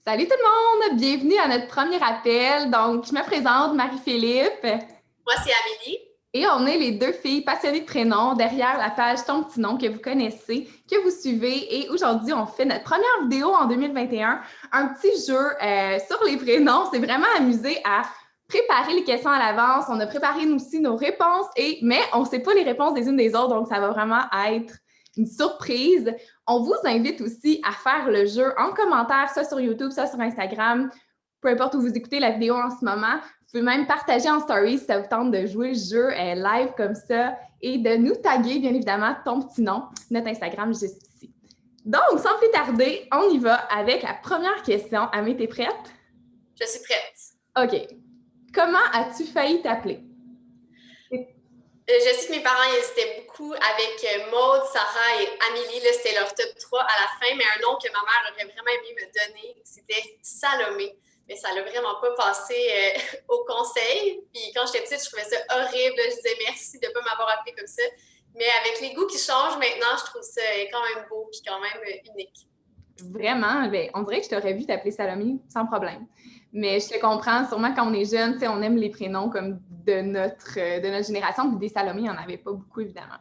Salut tout le monde! Bienvenue à notre premier appel. Donc, je me présente, Marie-Philippe, Moi, c'est Amélie. et on est les deux filles passionnées de prénoms derrière la page Ton petit nom que vous connaissez, que vous suivez. Et aujourd'hui, on fait notre première vidéo en 2021, un petit jeu sur les prénoms. C'est vraiment amusé à préparer les questions à l'avance. On a préparé nous aussi nos réponses, mais on ne sait pas les réponses des unes des autres, donc ça va vraiment être une surprise. On vous invite aussi à faire le jeu en commentaire, soit sur YouTube, soit sur Instagram, peu importe où vous écoutez la vidéo en ce moment. Vous pouvez même partager en story si ça vous tente de jouer le jeu live comme ça et de nous taguer, bien évidemment, ton petit nom, notre Instagram juste ici. Donc, sans plus tarder, on y va avec la première question. Amé, t'es prête? Je suis prête. OK. Comment as-tu failli t'appeler? Je sais que mes parents hésitaient beaucoup avec Maude, Sarah et Amélie. Là, c'était leur top 3 à la fin, mais un nom que ma mère aurait vraiment aimé me donner, c'était Salomé. Mais ça l'a vraiment pas passé au conseil. Puis quand j'étais petite, je trouvais ça horrible. Je disais merci de ne pas m'avoir appelé comme ça. Mais avec les goûts qui changent maintenant, je trouve ça quand même beau puis quand même unique. Vraiment, ben, on dirait que je t'aurais vu t'appeler Salomé sans problème. Mais je te comprends, sûrement quand on est jeune, on aime les prénoms comme de notre génération, puis des Salomé, il n'y en avait pas beaucoup, évidemment.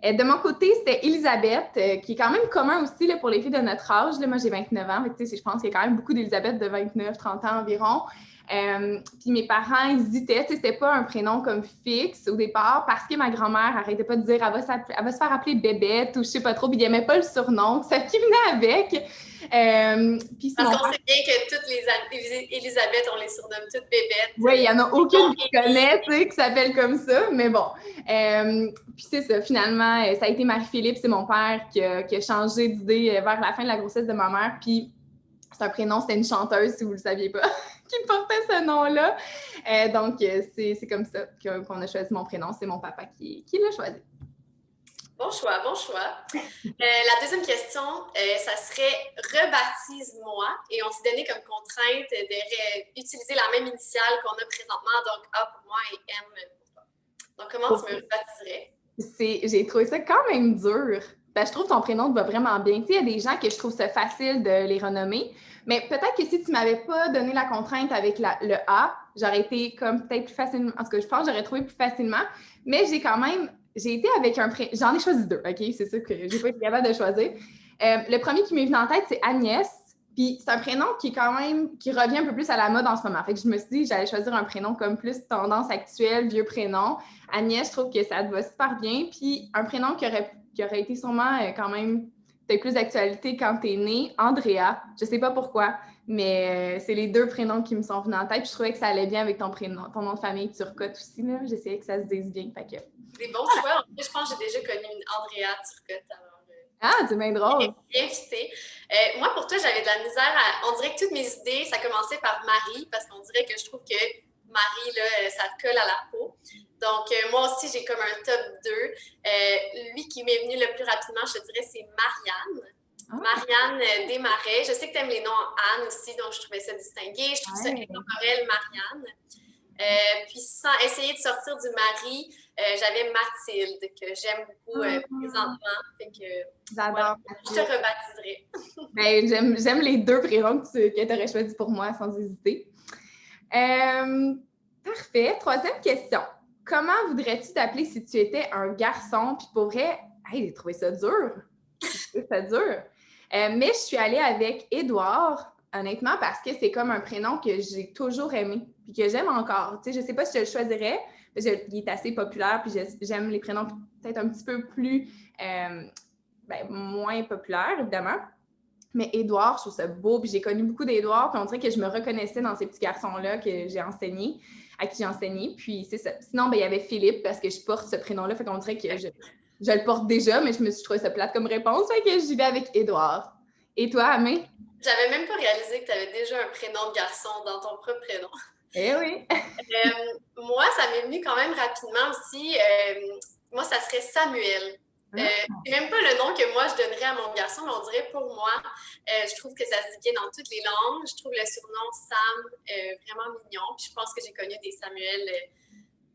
De mon côté, c'était Elisabeth, qui est quand même commun aussi là, pour les filles de notre âge. Là, moi, j'ai 29 ans, mais je pense qu'il y a quand même beaucoup d'Elisabeth de 29, 30 ans environ. Puis mes parents hésitaient, c'était pas un prénom comme fixe au départ parce que ma grand-mère arrêtait pas de dire elle va se faire appeler Bébête ou je sais pas trop, puis il n'aimait pas le surnom, ça qui venait avec. Puis c'est Parce mon qu'on père. sait bien que toutes les Elisabeth, on les surnomme toutes bébêtes. Oui, il n'y en a Les aucune noms qui Émilie. connaît, qui s'appelle comme ça, mais bon. Puis c'est ça, finalement, ça a été Marie-Philippe, c'est mon père qui a changé d'idée vers la fin de la grossesse de ma mère. Puis c'est un prénom, c'était une chanteuse, si vous ne le saviez pas, qui portait ce nom-là. Donc, c'est comme ça qu'on a choisi mon prénom. C'est mon papa qui l'a choisi. Bon choix, bon choix. La deuxième question, ça serait rebaptise-moi. Et on s'est donné comme contrainte d'utiliser la même initiale qu'on a présentement, donc A pour moi et M pour toi. Donc, comment tu me rebaptiserais? J'ai trouvé ça quand même dur. Ben, je trouve que ton prénom te va vraiment bien. Tu sais, il y a des gens que je trouve ça facile de les renommer, mais peut-être que si tu ne m'avais pas donné la contrainte avec le A, j'aurais été comme peut-être plus facilement. En tout cas, je pense que j'aurais trouvé plus facilement, mais j'ai été avec un prénom. J'en ai choisi deux, OK? C'est ça que j'ai pas été capable de choisir. Le premier qui m'est venu en tête, c'est Agnès. Puis c'est un prénom qui est quand même, qui revient un peu plus à la mode en ce moment. Fait que je me suis dit que j'allais choisir un prénom comme plus tendance actuelle, vieux prénom. Agnès, je trouve que ça te va super bien. Puis un prénom qui aurait été sûrement quand même peut-être plus d'actualité quand t'es née, Andrea. Je sais pas pourquoi, mais c'est les deux prénoms qui me sont venus en tête. Puis je trouvais que ça allait bien avec ton prénom, ton nom de famille Turcotte aussi. Là. J'essayais que ça se dise bien. Fait que... Des bons choix. En plus, je pense que j'ai déjà connu une Andrea Turcotte. Alors, Ah, c'est bien drôle. bien cité. Moi, pour toi, j'avais de la misère à. On dirait que toutes mes idées, ça commençait par Marie, parce qu'on dirait que je trouve que Marie, là, ça te colle à la peau. Donc, moi aussi, j'ai comme un top 2. Lui qui m'est venu le plus rapidement, je te dirais, c'est Marianne. Ah, Marianne Desmarais. Je sais que tu aimes les noms en Anne aussi, donc je trouvais ça distingué. Je trouve ça ouais. intemporel, Marianne. Puis sans essayer de sortir du mari, j'avais Mathilde, que j'aime beaucoup présentement. Fait que voilà, J'adore. je te rebaptiserai. Ben, j'aime les deux prénoms que tu aurais choisis pour moi sans hésiter. Parfait. Troisième question. Comment voudrais-tu t'appeler si tu étais un garçon? Puis pour vrai, hey, j'ai trouvé ça dur. J'ai trouvé ça dur. Mais je suis allée avec Édouard, honnêtement, parce que c'est comme un prénom que j'ai toujours aimé, puis que j'aime encore. Tu sais, je sais pas si je le choisirais, parce qu'il est assez populaire, puis j'aime les prénoms peut-être un petit peu plus, moins populaires, évidemment. Mais Édouard, je trouve ça beau, puis j'ai connu beaucoup d'Édouard, puis on dirait que je me reconnaissais dans ces petits garçons-là que j'ai enseigné, à qui j'ai enseigné, puis c'est ça. Sinon, il y avait Philippe, parce que je porte ce prénom-là, fait qu'on dirait que je le porte déjà, mais je me suis trouvé ça plate comme réponse, fait que j'y vais avec Édouard. Et toi, Amé? J'avais même pas réalisé que tu avais déjà un prénom de garçon dans ton propre prénom. Eh oui! Moi, ça m'est venu quand même rapidement aussi. Moi, ça serait Samuel. C'est même pas le nom que moi je donnerais à mon garçon, mais on dirait pour moi, je trouve que ça se dit bien dans toutes les langues. Je trouve le surnom Sam vraiment mignon. Puis je pense que j'ai connu des Samuel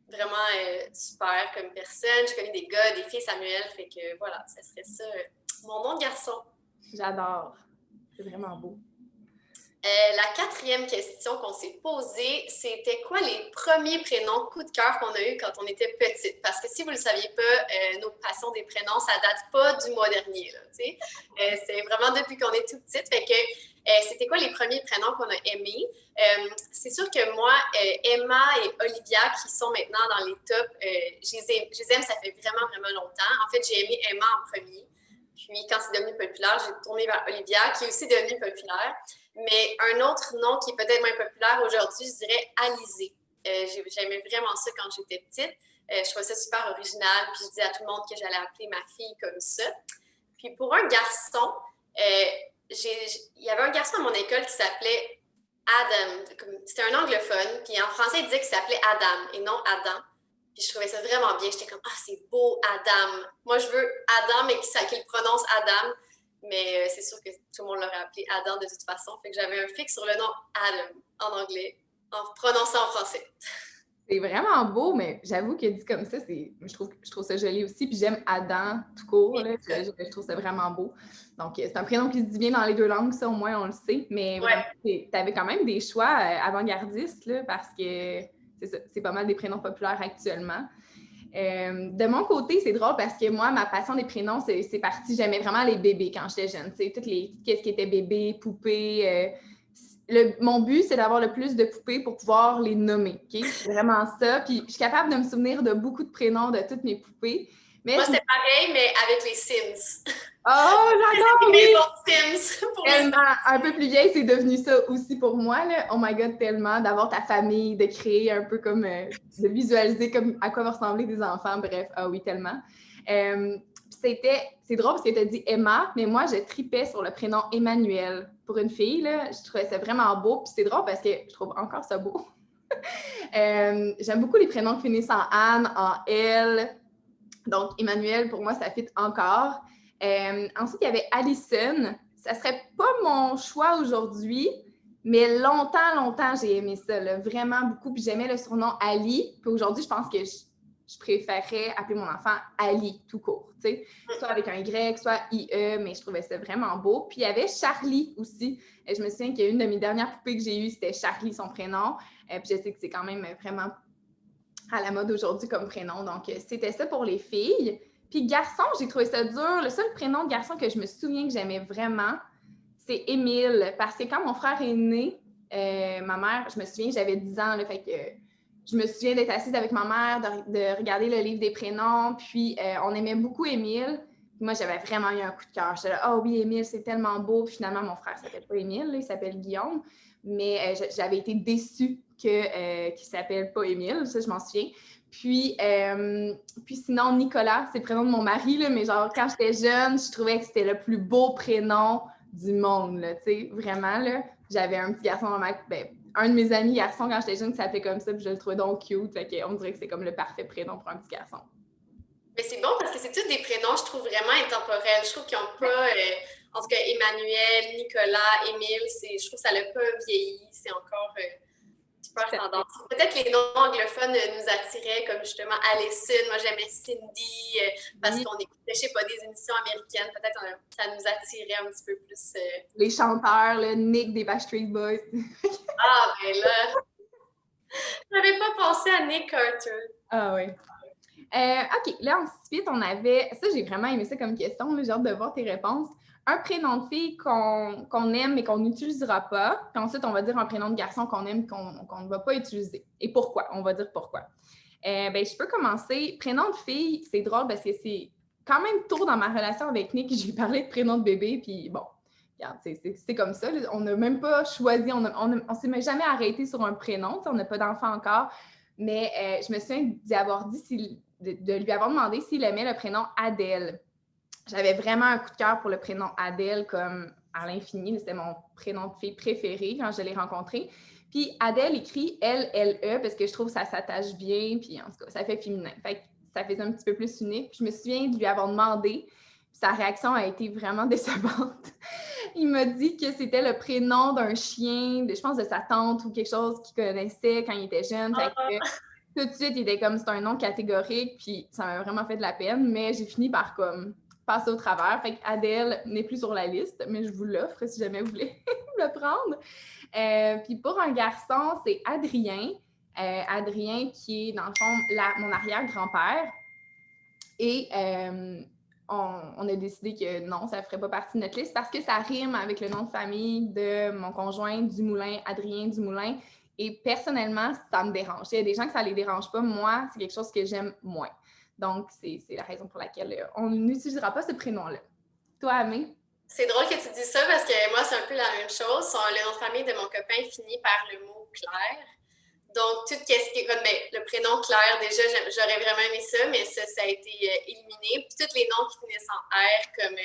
vraiment super comme personne. J'ai connu des gars, des filles Samuel. Fait que voilà, ça serait ça, mon nom de garçon. J'adore. C'est vraiment beau. La quatrième question qu'on s'est posée, c'était quoi les premiers prénoms coup de cœur qu'on a eu quand on était petite? Parce que si vous ne le saviez pas, nos passions des prénoms, ça date pas du mois dernier, là, tu sais. C'est vraiment depuis qu'on est tout petite. Fait que c'était quoi les premiers prénoms qu'on a aimés? C'est sûr que moi, Emma et Olivia, qui sont maintenant dans les tops, je les aime, ça fait vraiment, vraiment longtemps. En fait, j'ai aimé Emma en premier. Puis, quand c'est devenu populaire, j'ai tourné vers Olivia, qui est aussi devenue populaire. Mais un autre nom qui est peut-être moins populaire aujourd'hui, je dirais Alizé. J'aimais vraiment ça quand j'étais petite. Je trouvais ça super original. Puis, je disais à tout le monde que j'allais appeler ma fille comme ça. Puis, pour un garçon, il y avait un garçon à mon école qui s'appelait Adam. C'était un anglophone. Puis, en français, il disait qu'il s'appelait Adam et non Adam. Puis je trouvais ça vraiment bien. J'étais comme, ah, c'est beau, Adam. Moi, je veux Adam, mais qu'il prononce Adam. Mais c'est sûr que tout le monde l'aurait appelé Adam de toute façon. Fait que j'avais un fixe sur le nom Adam en anglais, en prononçant en français. C'est vraiment beau, mais j'avoue que dit comme ça, je trouve ça joli aussi. Puis j'aime Adam tout court. Là, je trouve ça vraiment beau. Donc, c'est un prénom qui se dit bien dans les deux langues, ça au moins on le sait. Mais vraiment, tu avais quand même des choix avant-gardistes là, parce que c'est pas mal des prénoms populaires actuellement. De mon côté, c'est drôle parce que moi, ma passion des prénoms, c'est parti. J'aimais vraiment les bébés quand j'étais jeune. Tu sais, qu'est-ce qui était bébé, poupée. Mon but, c'est d'avoir le plus de poupées pour pouvoir les nommer. Okay? C'est vraiment ça. Puis je suis capable de me souvenir de beaucoup de prénoms de toutes mes poupées. Mais moi, c'était pareil, mais avec les Sims. Oh, j'adore! Les Sims. Tellement, un peu plus vieille, c'est devenu ça aussi pour moi. Là. Oh my God, tellement. D'avoir ta famille, de créer un peu comme, de visualiser comme à quoi vont ressembler des enfants. Bref, ah oui, tellement. C'est drôle parce que tu as dit Emma, mais moi, je tripais sur le prénom Emmanuel. Pour une fille, là, je trouvais ça vraiment beau. Puis c'est drôle parce que je trouve encore ça beau. J'aime beaucoup les prénoms qui finissent en Anne, en Elle. Donc, Emmanuel, pour moi, ça fit encore. Ensuite, il y avait Allison. Ça serait pas mon choix aujourd'hui, mais longtemps, j'ai aimé ça, là, vraiment beaucoup. Puis j'aimais le surnom Ali. Puis aujourd'hui, je pense que je préférerais appeler mon enfant Ali, tout court. Tu sais, soit avec un Y, soit IE, mais je trouvais ça vraiment beau. Puis il y avait Charlie aussi. Je me souviens qu'une de mes dernières poupées que j'ai eues, c'était Charlie, son prénom. Puis je sais que c'est quand même vraiment à la mode aujourd'hui comme prénom. Donc, c'était ça pour les filles. Puis garçon, j'ai trouvé ça dur. Le seul prénom de garçon que je me souviens que j'aimais vraiment, c'est Émile. Parce que quand mon frère est né, ma mère, je me souviens, j'avais 10 ans, là, fait que je me souviens d'être assise avec ma mère, de regarder le livre des prénoms, puis on aimait beaucoup Émile. Puis moi, j'avais vraiment eu un coup de cœur. J'étais là, oh oui, Émile, c'est tellement beau. Puis finalement, mon frère ne s'appelle pas Émile, là, il s'appelle Guillaume. Mais j'avais été déçue qu'il ne s'appelle pas Émile, ça, je m'en souviens. Puis sinon, Nicolas, c'est le prénom de mon mari, là, mais genre, quand j'étais jeune, je trouvais que c'était le plus beau prénom du monde, tu sais, vraiment, là. J'avais un petit garçon, un de mes amis garçons quand j'étais jeune qui s'appelait comme ça, puis je le trouvais donc cute, fait qu'on dirait que c'est comme le parfait prénom pour un petit garçon. Mais c'est bon parce que c'est tous des prénoms, je trouve, vraiment intemporels. Je trouve qu'ils n'ont pas, en tout cas, Emmanuel, Nicolas, Émile, je trouve que ça n'a pas vieilli, c'est encore super tendance. Peut-être que les noms anglophones nous attiraient, comme justement Allison, moi j'aimais Cindy, parce qu'on écoutait, je sais pas, des émissions américaines, peut-être ça nous attirait un petit peu plus. Les chanteurs, le Nick des Backstreet Boys. Ah, ben là, j'avais pas pensé à Nick Carter. Ah oui. OK, là, ensuite, on avait... Ça, j'ai vraiment aimé ça comme question. J'ai hâte de voir tes réponses. Un prénom de fille qu'on aime mais qu'on n'utilisera pas. Puis ensuite, on va dire un prénom de garçon qu'on aime et qu'on ne va pas utiliser. Et pourquoi? On va dire pourquoi. Je peux commencer. Prénom de fille, c'est drôle parce que c'est quand même tôt dans ma relation avec Nick, j'ai parlé de prénom de bébé. Puis bon, regarde, c'est comme ça. On n'a même pas choisi, on ne s'est jamais arrêté sur un prénom. On n'a pas d'enfant encore. Mais je me souviens d'y avoir dit... de lui avoir demandé s'il aimait le prénom Adèle. J'avais vraiment un coup de cœur pour le prénom Adèle comme à l'infini. C'était mon prénom de fille préféré quand je l'ai rencontré. Puis Adèle écrit L-L-E parce que je trouve que ça s'attache bien. Puis en tout cas, ça fait féminin. Fait que ça faisait un petit peu plus unique. Puis je me souviens de lui avoir demandé. Sa réaction a été vraiment décevante. Il m'a dit que c'était le prénom d'un chien, je pense de sa tante ou quelque chose qu'il connaissait quand il était jeune. Fait que, tout de suite, il était comme, c'est un nom catégorique, puis ça m'a vraiment fait de la peine, mais j'ai fini par comme passer au travers. Fait qu'Adèle n'est plus sur la liste, mais je vous l'offre si jamais vous voulez le prendre. Puis pour un garçon, c'est Adrien. Adrien qui est, dans le fond, mon arrière-grand-père. Et on a décidé que non, ça ne ferait pas partie de notre liste parce que ça rime avec le nom de famille de mon conjoint Dumoulin, Adrien Dumoulin. Et personnellement, ça me dérange. Il y a des gens que ça ne les dérange pas. Moi, c'est quelque chose que j'aime moins. Donc, c'est la raison pour laquelle on n'utilisera pas ce prénom-là. Toi, Amé? C'est drôle que tu dises ça parce que moi, c'est un peu la même chose. Le nom de famille de mon copain finit par le mot Claire. Donc, tout ce qui est comme le prénom Claire, déjà, j'aurais vraiment aimé ça, mais ça a été éliminé. Puis tous les noms qui finissent en R, comme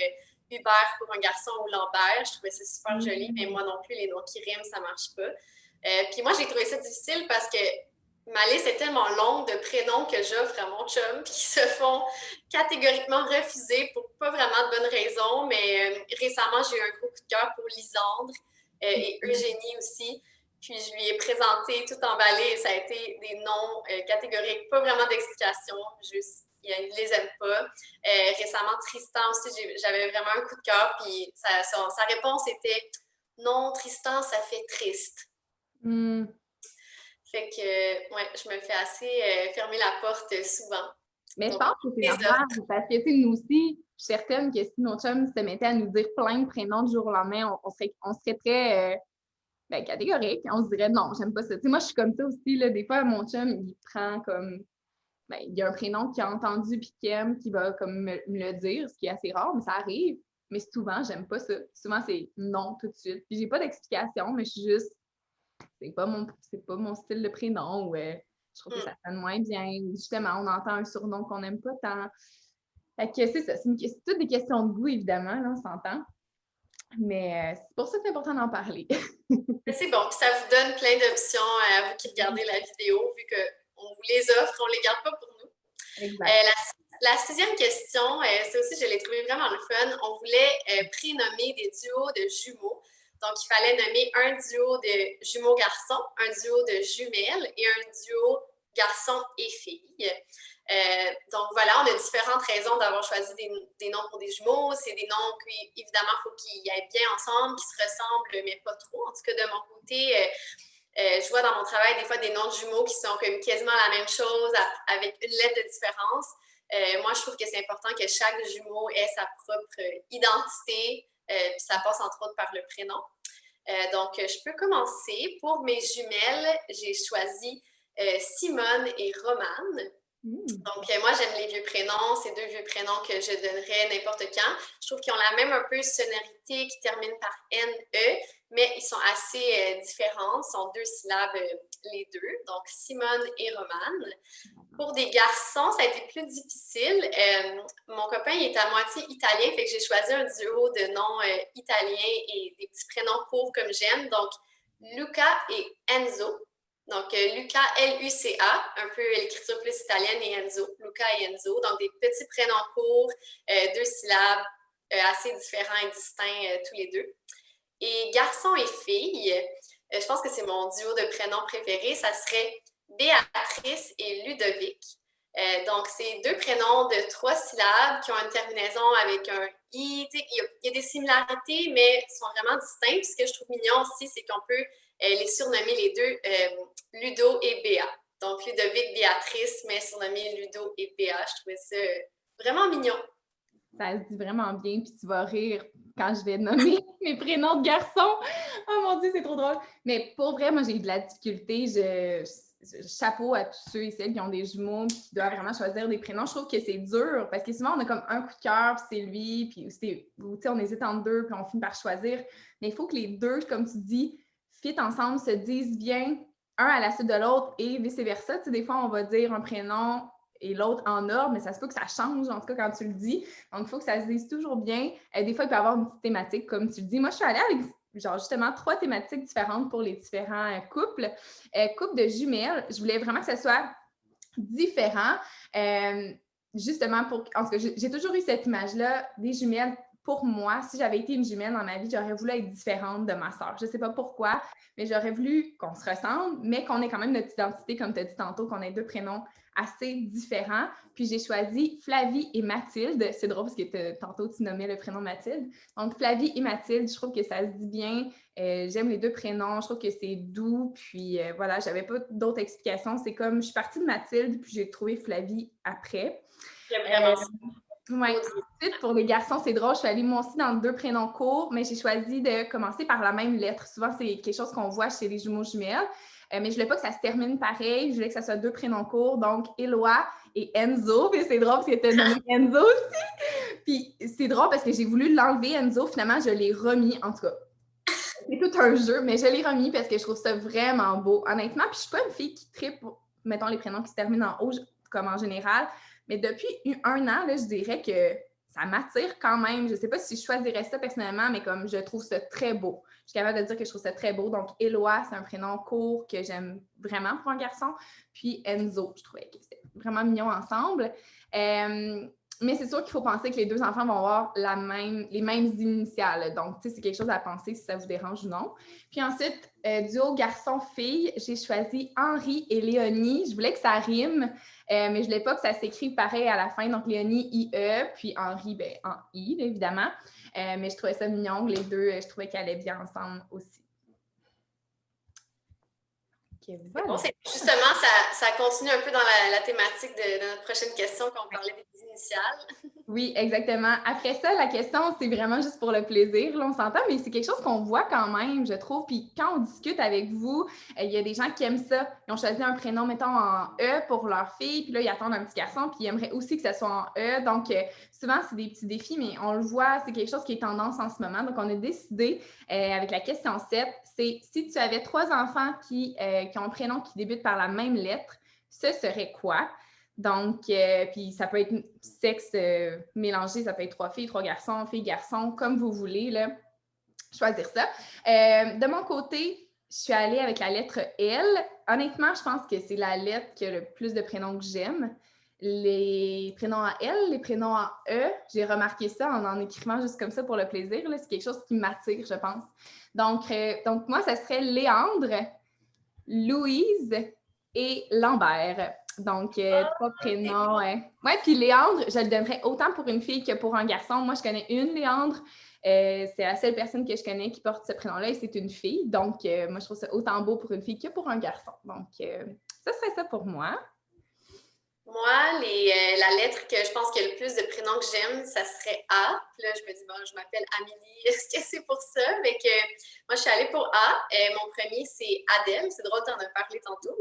Hubert pour un garçon ou Lambert, je trouvais ça super joli, mais moi non plus, les noms qui riment, ça marche pas. Puis moi, j'ai trouvé ça difficile parce que ma liste est tellement longue de prénoms que j'offre à mon chum qui se font catégoriquement refuser pour pas vraiment de bonnes raisons. Mais récemment, j'ai eu un gros coup de cœur pour Lisandre et Eugénie aussi. Puis je lui ai présenté tout emballé et ça a été des noms catégoriques, pas vraiment d'explication, juste il les aime pas. Récemment, Tristan aussi, j'avais vraiment un coup de cœur, puis sa réponse était « Non, Tristan, ça fait triste ». Fait que, ouais, je me fais assez fermer la porte souvent. Mais je pense que c'est normal, parce que nous aussi, je suis certaine que si nos chums se mettaient à nous dire plein de prénoms du jour au lendemain, on serait très catégorique. On se dirait non, j'aime pas ça. Moi, je suis comme ça aussi. Là, des fois, mon chum, il prend comme. Il y a un prénom qu'il a entendu puis qu'il aime, qui va comme me le dire, ce qui est assez rare, mais ça arrive. Mais souvent, j'aime pas ça. Souvent, c'est non tout de suite. Puis j'ai pas d'explication, mais je suis juste. C'est pas mon style de prénom. Ou je trouve que ça sonne moins bien. Justement, on entend un surnom qu'on n'aime pas tant. Fait que c'est ça. C'est toutes des questions de goût, évidemment, là, on s'entend. Mais c'est pour ça que c'est important d'en parler. C'est bon. Puis ça vous donne plein d'options à vous qui regardez la vidéo, vu qu'on vous les offre, on ne les garde pas pour nous. La sixième question, ça aussi, je l'ai trouvé vraiment le fun. On voulait prénommer des duos de jumeaux. Donc, il fallait nommer un duo de jumeaux garçons, un duo de jumelles et un duo garçon et fille. Donc, voilà, on a différentes raisons d'avoir choisi des noms pour des jumeaux. C'est des noms qui, évidemment, il faut qu'ils aillent bien ensemble, qu'ils se ressemblent, mais pas trop. En tout cas, de mon côté, je vois dans mon travail des fois des noms de jumeaux qui sont comme quasiment la même chose avec une lettre de différence. Moi, je trouve que c'est important que chaque jumeau ait sa propre identité, puis ça passe entre autres par le prénom. Donc, je peux commencer. Pour mes jumelles, j'ai choisi Simone et Romane. Donc, moi, j'aime les vieux prénoms. C'est deux vieux prénoms que je donnerais n'importe quand. Je trouve qu'ils ont la même un peu sonorité, qui termine par N-E, mais ils sont assez différents. Ils sont deux syllabes les deux. Donc, Simone et Romane. Pour des garçons, ça a été plus difficile. Mon copain, il est à moitié italien, fait que j'ai choisi un duo de noms italiens et des petits prénoms courts comme j'aime. Donc, Luca et Enzo. Donc, Luca, L-U-C-A, un peu l'écriture plus italienne, et Enzo, Luca et Enzo. Donc, des petits prénoms courts, deux syllabes, assez différents et distincts tous les deux. Et garçon et fille, je pense que c'est mon duo de prénoms préféré. Ça serait Béatrice et Ludovic. Donc, c'est deux prénoms de 3 syllabes qui ont une terminaison avec un I. Il y a des similarités, mais ils sont vraiment distincts. Puis ce que je trouve mignon aussi, c'est qu'on peut les surnommer les deux Ludo et Béa. Donc, Ludovic, Béatrice, mais surnommé Ludo et Béa. Je trouvais ça vraiment mignon. Ça se dit vraiment bien, puis tu vas rire quand je vais nommer mes prénoms de garçons. Oh mon Dieu, c'est trop drôle. Mais pour vrai, moi, j'ai eu de la difficulté. Chapeau à tous ceux et celles qui ont des jumeaux et qui doivent vraiment choisir des prénoms. Je trouve que c'est dur parce que souvent, on a comme un coup de cœur, puis c'est lui, puis on hésite entre deux, puis on finit par choisir. Mais il faut que les deux, comme tu dis, fit ensemble, se disent bien un à la suite de l'autre et vice-versa. Des fois, on va dire un prénom et l'autre en ordre, mais ça se peut que ça change, en tout cas, quand tu le dis. Donc, il faut que ça se dise toujours bien. Des fois, il peut y avoir une petite thématique, comme tu le dis. Moi, je suis allée avec justement 3 thématiques différentes pour les différents couples. Couple de jumelles, je voulais vraiment que ça soit différent. Justement, en tout cas, j'ai toujours eu cette image-là des jumelles pour moi, si j'avais été une jumelle dans ma vie, j'aurais voulu être différente de ma sœur. Je ne sais pas pourquoi, mais j'aurais voulu qu'on se ressemble, mais qu'on ait quand même notre identité, comme tu as dit tantôt, qu'on ait 2 prénoms assez différents. Puis j'ai choisi Flavie et Mathilde. C'est drôle parce que tantôt, tu nommais le prénom Mathilde. Donc, Flavie et Mathilde, je trouve que ça se dit bien. J'aime les 2 prénoms. Je trouve que c'est doux. Puis voilà, j'avais pas d'autres explications. C'est comme, je suis partie de Mathilde, puis j'ai trouvé Flavie après. J'aime vraiment ça. Oui. Ensuite, pour les garçons, c'est drôle. Je suis allée moi aussi dans 2 prénoms courts, mais j'ai choisi de commencer par la même lettre. Souvent, c'est quelque chose qu'on voit chez les jumeaux jumelles. Mais je voulais pas que ça se termine pareil. Je voulais que ça soit 2 prénoms courts. Donc, Éloi et Enzo. Puis c'est drôle parce que tu as nommé Enzo aussi. Puis c'est drôle parce que j'ai voulu l'enlever, Enzo. Finalement, je l'ai remis. En tout cas, c'est tout un jeu, mais je l'ai remis parce que je trouve ça vraiment beau, honnêtement. Puis je suis pas une fille qui tripe, mettons, les prénoms qui se terminent en O, comme en général. Mais depuis 1 an, là, je dirais que ça m'attire quand même. Je ne sais pas si je choisirais ça personnellement, mais comme je trouve ça très beau. Je suis capable de dire que je trouve ça très beau. Donc, Éloi, c'est un prénom court que j'aime vraiment pour un garçon. Puis Enzo, je trouvais que c'était vraiment mignon ensemble. Mais c'est sûr qu'il faut penser que les 2 enfants vont avoir les mêmes initiales. Donc, tu sais, c'est quelque chose à penser si ça vous dérange ou non. Puis ensuite, duo garçon-fille, j'ai choisi Henri et Léonie. Je voulais que ça rime, mais je ne voulais pas que ça s'écrive pareil à la fin. Donc, Léonie, I-E, puis Henri, ben, en I, évidemment. Mais je trouvais ça mignon. Les 2, je trouvais qu'ils allaient bien ensemble aussi. Okay, voilà. Bon, justement, ça continue un peu dans la thématique de notre prochaine question quand on parlait des initiales. Oui, exactement. Après ça, la question, c'est vraiment juste pour le plaisir. Là, on s'entend, mais c'est quelque chose qu'on voit quand même, je trouve. Puis quand on discute avec vous, il y a des gens qui aiment ça. Ils ont choisi un prénom, mettons, en E pour leur fille. Puis là, ils attendent un petit garçon. Puis ils aimeraient aussi que ça soit en E. Donc, souvent, c'est des petits défis, mais on le voit, c'est quelque chose qui est tendance en ce moment. Donc, on a décidé, avec la question 7, c'est si tu avais 3 enfants qui ont un prénom qui débute par la même lettre, ce serait quoi? Donc, puis ça peut être sexe mélangé, ça peut être 3 filles, 3 garçons, filles, garçons, comme vous voulez, là, choisir ça. De mon côté, je suis allée avec la lettre L. Honnêtement, je pense que c'est la lettre qui a le plus de prénoms que j'aime. Les prénoms à L, les prénoms à E, j'ai remarqué ça en écrivant juste comme ça pour le plaisir. Là, c'est quelque chose qui m'attire, je pense. Donc moi, ça serait Léandre, Louise et Lambert. Donc, 3 prénoms. Ouais, puis Léandre, je le donnerais autant pour une fille que pour un garçon. Moi, je connais une Léandre. C'est la seule personne que je connais qui porte ce prénom-là et c'est une fille. Donc, moi, je trouve ça autant beau pour une fille que pour un garçon. Donc, ça serait ça pour moi. Moi, la lettre que je pense qu'il y a le plus de prénoms que j'aime, ça serait A. Puis là, je me dis, bon, je m'appelle Amélie, est-ce que c'est pour ça? Mais que moi, je suis allée pour A. Mon premier, c'est Adèle. C'est drôle, tu en as parlé tantôt.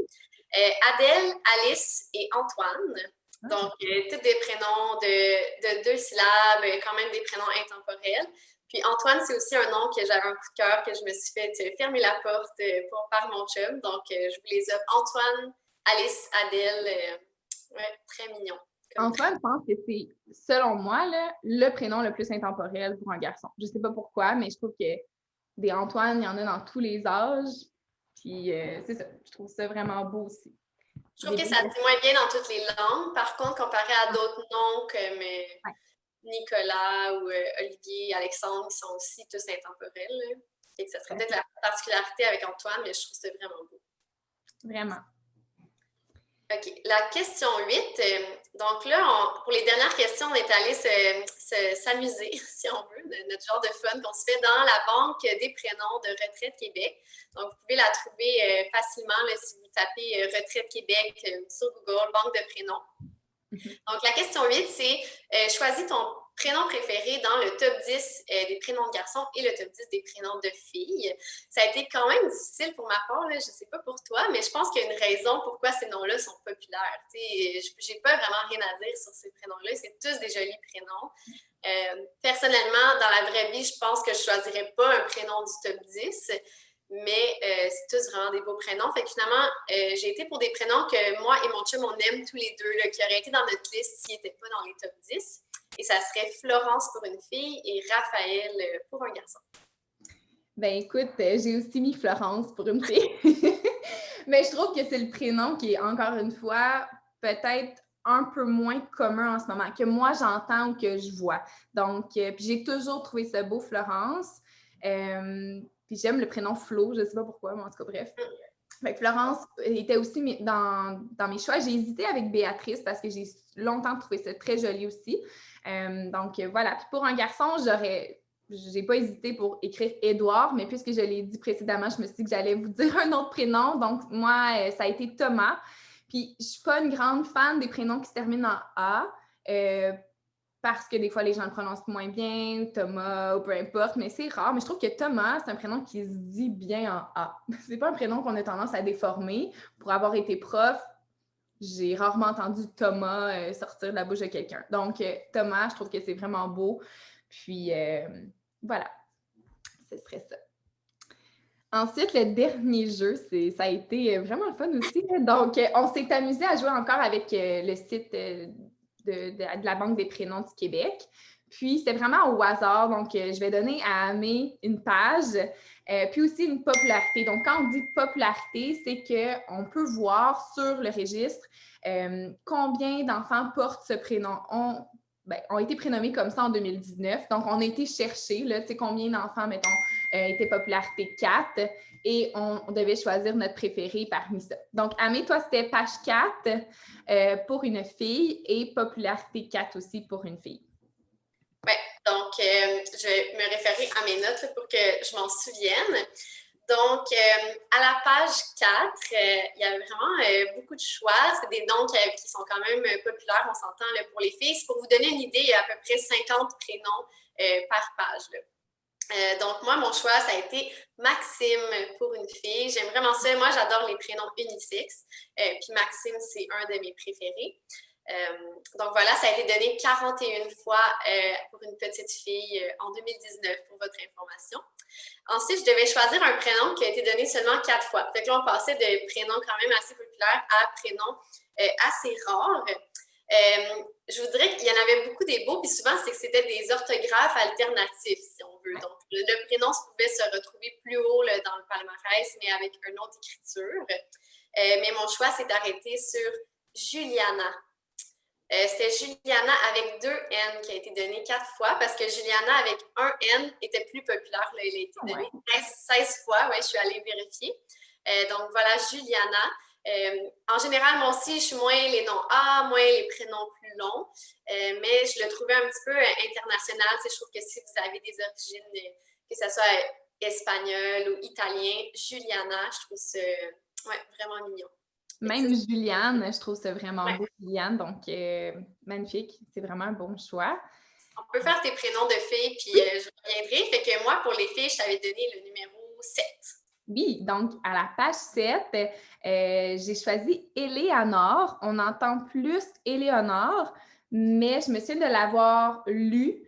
Adèle, Alice et Antoine. Donc, tous des prénoms de 2 syllabes, quand même des prénoms intemporels. Puis Antoine, c'est aussi un nom que j'avais un coup de cœur, que je me suis fait fermer la porte par mon chum. Donc, je vous les offre. Antoine, Alice, Adèle. Ouais, très mignon. Antoine, je pense que c'est, selon moi, là, le prénom le plus intemporel pour un garçon. Je ne sais pas pourquoi, mais je trouve que des Antoine, il y en a dans tous les âges. Puis c'est ça, je trouve ça vraiment beau aussi. Je trouve que ça témoigne bien dans toutes les langues. Par contre, comparé à d'autres noms comme Nicolas ou Olivier, Alexandre, qui sont aussi tous intemporels. Et que ça serait peut-être la particularité avec Antoine, mais je trouve ça vraiment beau. Vraiment. OK. La question 8. Donc là, pour les dernières questions, on est allé s'amuser, si on veut, de notre genre de fun qu'on se fait dans la banque des prénoms de Retraite Québec. Donc, vous pouvez la trouver facilement là, si vous tapez Retraite Québec sur Google, banque de prénoms. Donc, la question 8, c'est choisis ton prénom préféré dans le top 10 des prénoms de garçons et le top 10 des prénoms de filles. Ça a été quand même difficile pour ma part, là, je ne sais pas pour toi, mais je pense qu'il y a une raison pourquoi ces noms-là sont populaires. Je n'ai pas vraiment rien à dire sur ces prénoms-là, c'est tous des jolis prénoms. Personnellement, dans la vraie vie, je pense que je ne choisirais pas un prénom du top 10, mais c'est tous vraiment des beaux prénoms. Fait que finalement, j'ai été pour des prénoms que moi et mon chum, on aime tous les deux, là, qui auraient été dans notre liste s'ils n'étaient pas dans les top 10. Et ça serait Florence pour une fille et Raphaël pour un garçon. Ben écoute, j'ai aussi mis Florence pour une fille. Mais je trouve que c'est le prénom qui est, encore une fois, peut-être un peu moins commun en ce moment, que moi j'entends ou que je vois. Donc, puis j'ai toujours trouvé ça beau, Florence. Puis j'aime le prénom Flo, je ne sais pas pourquoi, mais en tout cas, bref. Fait que Florence était aussi dans mes choix. J'ai hésité avec Béatrice parce que j'ai longtemps trouvé ça très joli aussi. Donc, voilà. Puis pour un garçon, j'ai pas hésité pour écrire Édouard, mais puisque je l'ai dit précédemment, je me suis dit que j'allais vous dire un autre prénom. Donc, moi, ça a été Thomas. Puis, je suis pas une grande fan des prénoms qui se terminent en A. Parce que des fois, les gens le prononcent moins bien, Thomas ou peu importe, mais c'est rare. Mais je trouve que Thomas, c'est un prénom qui se dit bien en A. C'est pas un prénom qu'on a tendance à déformer. Pour avoir été prof, j'ai rarement entendu Thomas sortir de la bouche de quelqu'un. Donc, Thomas, je trouve que c'est vraiment beau. Puis, voilà, ce serait ça. Ensuite, le dernier jeu, ça a été vraiment le fun aussi. Donc, on s'est amusé à jouer encore avec le site de la Banque des prénoms du Québec. Puis, c'était vraiment au hasard. Donc, je vais donner à Amé une page, puis aussi une popularité. Donc, quand on dit popularité, c'est qu'on peut voir sur le registre combien d'enfants portent ce prénom. Ont été prénommés comme ça en 2019. Donc, on a été chercher, là, tu sais, combien d'enfants, mettons, étaient popularité 4 et on devait choisir notre préféré parmi ça. Donc, Amé, toi, c'était page 4 pour une fille et popularité 4 aussi pour une fille. Oui, donc je vais me référer à mes notes là, pour que je m'en souvienne. Donc, à la page 4, il y a vraiment beaucoup de choix. C'est des noms qui sont quand même populaires, on s'entend là, pour les filles. C'est pour vous donner une idée, il y a à peu près 50 prénoms par page. Donc, moi, mon choix, ça a été Maxime pour une fille. J'aime vraiment ça. Moi, j'adore les prénoms unisexes. Puis Maxime, c'est un de mes préférés. Donc voilà, ça a été donné 41 fois pour une petite fille en 2019, pour votre information. Ensuite, je devais choisir un prénom qui a été donné seulement 4 fois. Fait que là, on passait de prénoms quand même assez populaires à prénoms assez rares. Je voudrais qu'il y en avait beaucoup des beaux, puis souvent, c'est que c'était des orthographes alternatifs, si on veut. Donc, le prénom pouvait se retrouver plus haut là, dans le palmarès, mais avec une autre écriture. Mais mon choix s'est arrêté sur Juliana. C'était Juliana avec 2 N qui a été donné 4 fois parce que Juliana avec un N était plus populaire. Là, il a été donné 16 fois. Ouais, je suis allée vérifier. Donc voilà, Juliana. En général, moi aussi, je suis moins les noms A, moins les prénoms plus longs. Mais je le trouvais un petit peu international. Je trouve que si vous avez des origines, que ce soit espagnol ou italien, Juliana, je trouve ça vraiment mignon. Même Juliane, je trouve ça vraiment beau, Juliane. Donc, magnifique. C'est vraiment un bon choix. On peut faire tes prénoms de filles, puis je reviendrai. Fait que moi, pour les filles, je t'avais donné le numéro 7. Oui, donc à la page 7, j'ai choisi Éléonore. On entend plus Éléonore, mais je me souviens de l'avoir lu.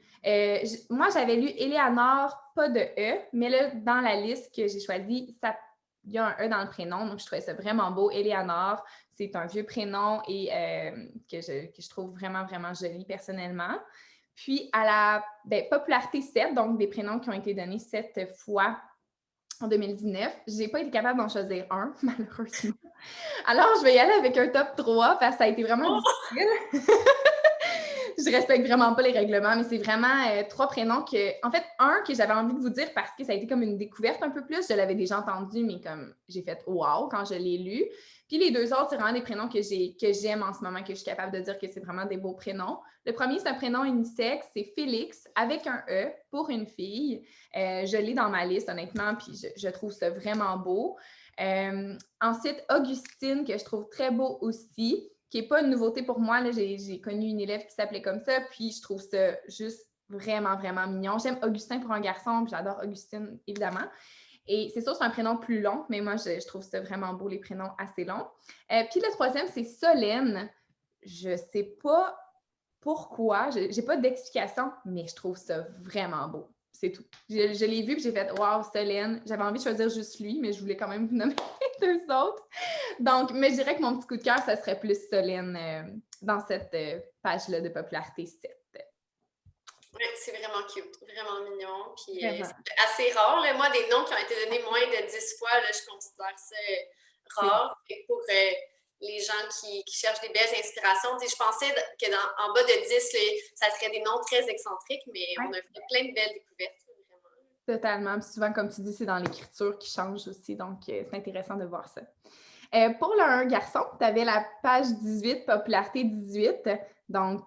Moi, j'avais lu Éléonore, pas de E, mais là, dans la liste que j'ai choisie, il y a un E dans le prénom, donc je trouvais ça vraiment beau. Éléonore, c'est un vieux prénom et que je trouve vraiment, vraiment joli personnellement. Puis à la popularité 7, donc des prénoms qui ont été donnés 7 fois en 2019. Je n'ai pas été capable d'en choisir un, malheureusement. Alors, je vais y aller avec un top 3 parce que ça a été vraiment difficile. Je respecte vraiment pas les règlements, mais c'est vraiment 3 prénoms que... En fait, un que j'avais envie de vous dire parce que ça a été comme une découverte un peu plus. Je l'avais déjà entendu, mais comme j'ai fait « wow » quand je l'ai lu. Puis les 2 autres, c'est vraiment des prénoms que j'aime en ce moment, que je suis capable de dire que c'est vraiment des beaux prénoms. Le premier, c'est un prénom unisexe, c'est Félix, avec un E, pour une fille. Je l'ai dans ma liste, honnêtement, puis je trouve ça vraiment beau. Ensuite, Augustine, que je trouve très beau aussi, qui n'est pas une nouveauté pour moi. Là, j'ai connu une élève qui s'appelait comme ça, puis je trouve ça juste vraiment, vraiment mignon. J'aime Augustin pour un garçon, puis j'adore Augustine, évidemment. Et c'est sûr, c'est un prénom plus long, mais moi, je trouve ça vraiment beau, les prénoms assez longs. Puis le troisième, c'est Solène. Je ne sais pas pourquoi, je n'ai pas d'explication, mais je trouve ça vraiment beau. C'est tout. Je l'ai vu et j'ai fait « Wow, Solène ». J'avais envie de choisir juste lui, mais je voulais quand même vous nommer les 2 autres. Donc, mais je dirais que mon petit coup de cœur, ça serait plus Solène dans cette page-là de popularité 7. Oui, c'est vraiment cute, vraiment mignon. Puis c'est assez rare. Là. Moi, des noms qui ont été donnés moins de 10 fois, là, je considère ça rare. Et pour les gens qui cherchent des belles inspirations. Je pensais qu'en bas de 10, ça serait des noms très excentriques, mais on a fait plein de belles découvertes. Totalement. Puis souvent, comme tu dis, c'est dans l'écriture qui change aussi. Donc, c'est intéressant de voir ça. Pour un garçon, tu avais la page 18, popularité 18. Donc,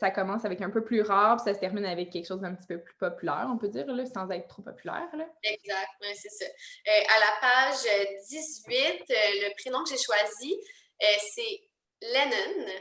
ça commence avec un peu plus rare, puis ça se termine avec quelque chose d'un petit peu plus populaire, on peut dire, là, sans être trop populaire. Là. Exact, oui, c'est ça. À la page 18, le prénom que j'ai choisi, c'est Lennon.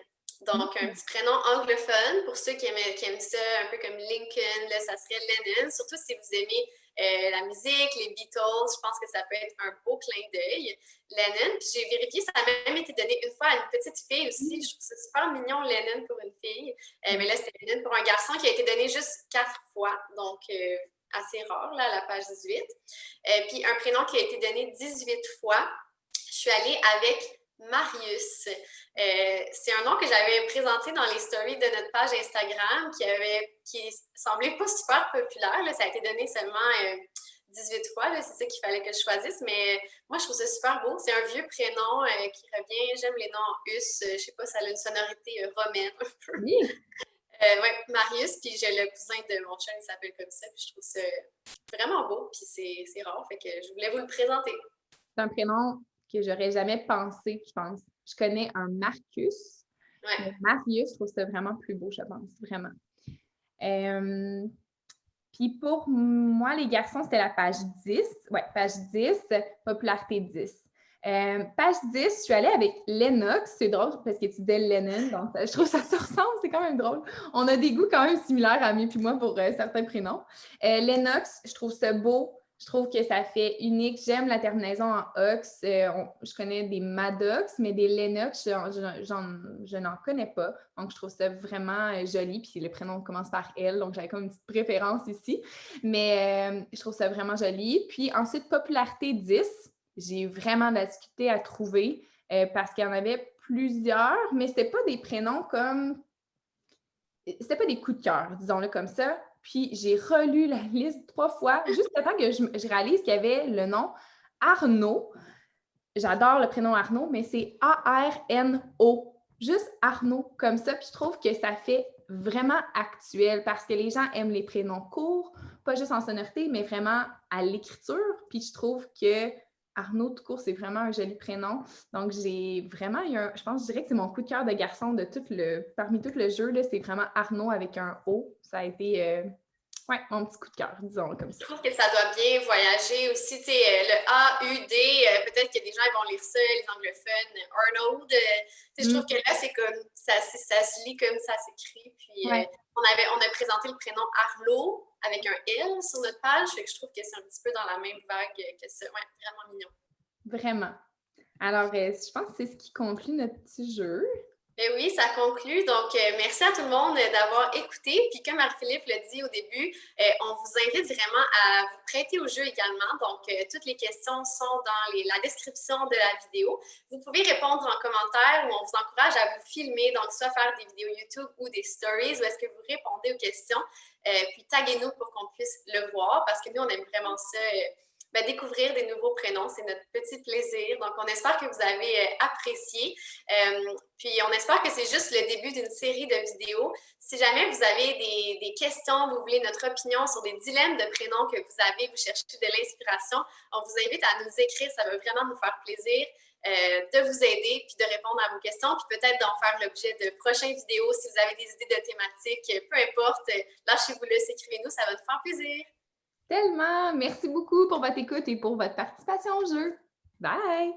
Donc, un petit prénom anglophone. Pour ceux qui aiment ça, un peu comme Lincoln, là, ça serait Lennon. Surtout si vous aimez la musique, les Beatles, je pense que ça peut être un beau clin d'œil. Lennon. Puis j'ai vérifié, ça a même été donné une fois à une petite fille aussi. Je trouve ça super mignon, Lennon, pour une fille. Mais là, c'était Lennon pour un garçon qui a été donné juste 4 fois. Donc, assez rare, là, à la page 18. Puis un prénom qui a été donné 18 fois. Je suis allée avec Marius. C'est un nom que j'avais présenté dans les stories de notre page Instagram qui semblait pas super populaire. Là. Ça a été donné seulement 18 fois. C'est ça qu'il fallait que je choisisse. Mais moi, je trouve ça super beau. C'est un vieux prénom qui revient. J'aime les noms en us. Je sais pas, ça a une sonorité romaine un peu. Oui. Oui, Marius, puis j'ai le cousin de mon chum, il s'appelle comme ça. Puis je trouve ça vraiment beau. Puis c'est rare. Fait que je voulais vous le présenter. C'est un prénom que j'aurais jamais pensé, je pense. Je connais un Marcus. Ouais. Marius, je trouve ça vraiment plus beau, je pense, vraiment. Puis pour moi, les garçons, c'était la page 10. Ouais, page 10, popularité 10. Page 10, je suis allée avec Lennox. C'est drôle parce que tu disais Lennon, donc je trouve que ça se ressemble, c'est quand même drôle. On a des goûts quand même similaires, Ami puis moi, pour certains prénoms. Lennox, je trouve ça beau. Je trouve que ça fait unique. J'aime la terminaison en ox. Je connais des Maddox, mais des Lennox, je n'en connais pas. Donc, je trouve ça vraiment joli. Puis le prénom commence par L, donc j'avais comme une petite préférence ici. Mais je trouve ça vraiment joli. Puis ensuite, popularité 10. J'ai vraiment de la difficulté à trouver parce qu'il y en avait plusieurs, mais c'était pas des prénoms comme... C'était pas des coups de cœur, disons-le comme ça. Puis j'ai relu la liste 3 fois, juste le temps que je réalise qu'il y avait le nom Arnaud. J'adore le prénom Arnaud, mais c'est A-R-N-O. Juste Arnaud, comme ça. Puis je trouve que ça fait vraiment actuel parce que les gens aiment les prénoms courts, pas juste en sonorité, mais vraiment à l'écriture. Puis je trouve que Arnaud, tout court, c'est vraiment un joli prénom. Donc, j'ai vraiment eu je pense, je dirais que c'est mon coup de cœur de garçon de parmi tout le jeu, là, c'est vraiment Arnaud avec un O. Ça a été, mon petit coup de cœur, disons comme ça. Je trouve que ça doit bien voyager aussi. Tu sais, le A-U-D, peut-être que des gens ils vont lire ça, les anglophones. Arnold, je trouve que là, c'est comme, ça se lit comme ça s'écrit. Puis, on a présenté le prénom Arlo avec un L sur notre page. Fait que je trouve que c'est un petit peu dans la même vague que ça. Ouais, vraiment mignon. Vraiment. Alors, je pense que c'est ce qui conclut notre petit jeu. Ben oui, ça conclut. Donc, merci à tout le monde d'avoir écouté. Puis, comme Marie-Philippe l'a dit au début, on vous invite vraiment à vous prêter au jeu également. Donc, toutes les questions sont dans la description de la vidéo. Vous pouvez répondre en commentaire ou on vous encourage à vous filmer, donc soit faire des vidéos YouTube ou des stories où est-ce que vous répondez aux questions. Puis, taguez-nous pour qu'on puisse le voir parce que nous, on aime vraiment ça. Découvrir des nouveaux prénoms, c'est notre petit plaisir. Donc, on espère que vous avez apprécié. Puis, on espère que c'est juste le début d'une série de vidéos. Si jamais vous avez des questions, vous voulez notre opinion sur des dilemmes de prénoms que vous avez, vous cherchez de l'inspiration, on vous invite à nous écrire. Ça va vraiment nous faire plaisir de vous aider puis de répondre à vos questions, puis peut-être d'en faire l'objet de prochaines vidéos. Si vous avez des idées de thématiques, peu importe, lâchez-vous-le, écrivez-nous, ça va nous faire plaisir. Tellement! Merci beaucoup pour votre écoute et pour votre participation au jeu. Bye!